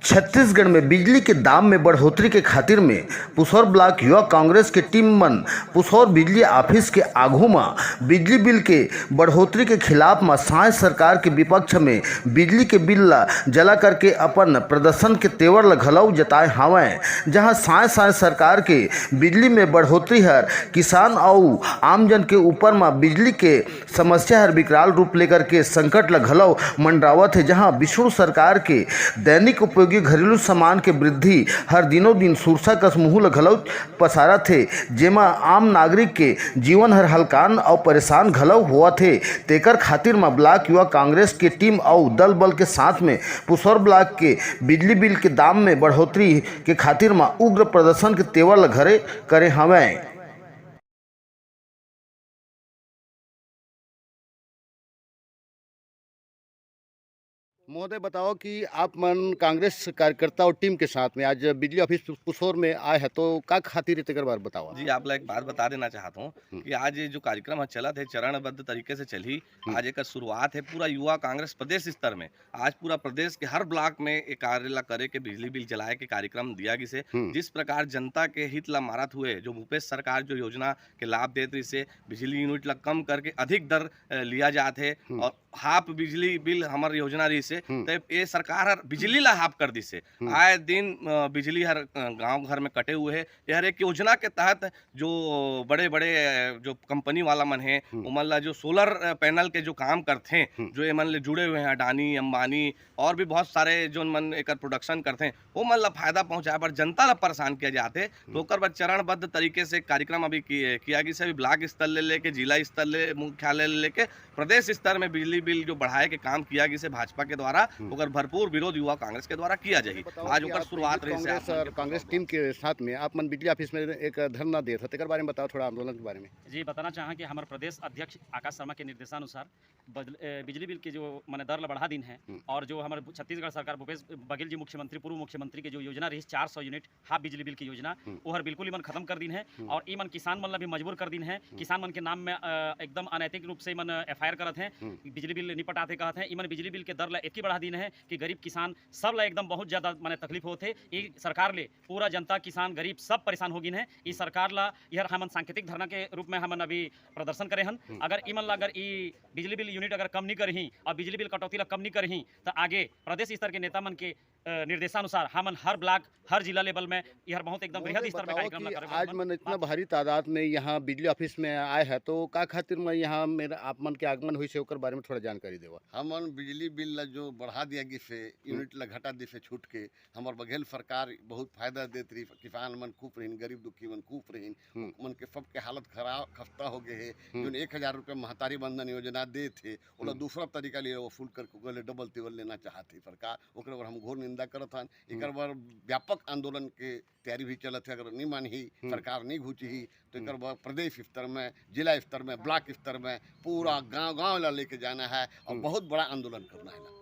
छत्तीसगढ़ में बिजली के दाम में बढ़ोतरी के खातिर में पुसौर ब्लॉक युवा कांग्रेस के टीम मन पुसौर बिजली ऑफिस के आघू में बिजली बिल के बढ़ोतरी के खिलाफ में सांय सरकार के विपक्ष में बिजली के बिल ला जला करके अपन प्रदर्शन के तेवर ला घलऊ जताए हावय। जहां सांय सांय सरकार के बिजली में बढ़ोतरी हर किसान और आमजन के ऊपर में बिजली के समस्या हर विकराल रूप लेकर के संकट ला घलऊ मंडरावत है। जहां विष्णु सरकार के दैनिक उपयोगी घरेलू सामान के वृद्धि हर दिनों दिन सुरसा कस मुँह घलौ पसारा थे, जेमा आम नागरिक के जीवन हर हलकान और परेशान घलौ हुआ थे। तेकर खातिर में ब्लॉक युवा कांग्रेस के टीम और दल बल के साथ में पुसौर ब्लॉक के बिजली बिल के दाम में बढ़ोतरी के खातिर में उग्र प्रदर्शन के तेवर घरे करे हवें। महोदय बताओ कि आप मन कांग्रेस कार्यकर्ता और टीम के साथ में आज बिजली ऑफिस पुसौर में आए हैं, तो का खातिर तेकर बार बताओ। जी आप लोग एक बात बता देना चाहता हूँ कि आज ये जो कार्यक्रम है चला है चरणबद्ध तरीके से चली। आज एक शुरुआत है पूरा युवा कांग्रेस प्रदेश स्तर में। आज पूरा प्रदेश के हर ब्लॉक में एक कार्य करे के बिजली बिल जलाए के कार्यक्रम दिया गई से। जिस प्रकार जनता के हित ला मारत हुए जो भूपेश सरकार जो योजना के लाभ देते से बिजली यूनिट ला कम करके अधिक दर लिया जाते और हाफ बिजली बिल हमार योजना रही से तो ये सरकार हर बिजली ला हाफ कर दी से। आए दिन बिजली हर गांव घर में कटे हुए है। यह एक योजना के तहत जो बड़े बड़े जो कंपनी वाला मन है उमन ला जो सोलर पैनल के जो काम करते हैं जो ये मन ले जुड़े हुए हैं अडानी अंबानी और भी बहुत सारे जो मन एक प्रोडक्शन करते हैं वो मन ला फायदा पहुंचाए पर जनता ला परेशान किया जाते। तो ओकर बाद चरणबद्ध तरीके से कार्यक्रम अभी किया गया से ब्लॉक स्तर ले लेके जिला स्तर ले मुख्यालय ले लेके प्रदेश स्तर में बिजली बिल जो बढ़ाए के काम किया गया से भाजपा के द्वारा ओकर भरपूर विरोध युवा कांग्रेस के द्वारा किया जाएगी। आज ओकर शुरुआत रही से कांग्रेस टीम के साथ में आप मन बिजली ऑफिस में एक धरना दे थे, तेकर बारे में बताओ थोड़ा आंदोलन के बारे में। जी बताना चाहें कि हमारे प्रदेश अध्यक्ष आकाश शर्मा के निर्देशानुसार बिजली बिल की जो मैंने दर बढ़ा दिन है और जो हमारे छत्तीसगढ़ सरकार भूपेश बघेल जी मुख्यमंत्री पूर्व मुख्यमंत्री की जो योजना रही 400 यूनिट हाफ बिजली बिल की योजना वो हर बिल्कुल मन खत्म कर दिन है और ई मन किसान मन भी मजबूर कर दिन है। किसान मन के नाम में एकदम अनैतिक रूप से मन FIR करत हैं, बिजली बिल निपटाते कहते हैं। इमन बिजली बिल के दर ला इतनी बढ़ा दिन है कि गरीब किसान सब ला एकदम बहुत ज्यादा माने तकलीफ होते। ये सरकार ले पूरा जनता किसान गरीब सब परेशान हो गिन है। इस सरकार ला यह हमन सांकेतिक धरना के रूप में हमन अभी प्रदर्शन करे हन। अगर इमन ला अगर ई बिजली बिल यूनिट अगर कम नहीं करही और बिजली बिल कटौती ला कम नहीं करही तो आगे प्रदेश स्तर के नेता मन के निर्देशानुसार हमन हर ब्लॉक हर जिला लेवल में यह बहुत एकदम बृहद स्तर में कार्यक्रम करें। आज मन इतना भारी तादाद में यहाँ बिजली ऑफिस में आए हैं, तो का खातिर मैं यहाँ मेरा आप मन के आगमन हुई से ओकर बारे में थोड़ा जानकारी देवा। हमन बिजली बिल ला जो बढ़ा दिया गई से यूनिट ला घटा दी से छूट के हमार बघेल सरकार बहुत फायदा देती रही। किसान मन खूब रहीन, गरीब दुखी मन खूब रहीन, मन के सबके हालत खराब खस्ता हो गए है। जो 1000 रुपये महतारी बंधन योजना दे थे वो दूसरा तरीका लिए वसूल करके डबल तेवल लेना चाहती सरकार। ओकरे हम घोर निंदा करत हन। एक बार व्यापक आंदोलन के तैयारी भी चलत है। अगर नहीं मानी सरकार नहीं घुची ही तो एक बार प्रदेश स्तर में जिला स्तर में ब्लॉक स्तर में पूरा गांव गांव ला लेके जाना है और बहुत बड़ा आंदोलन करना है।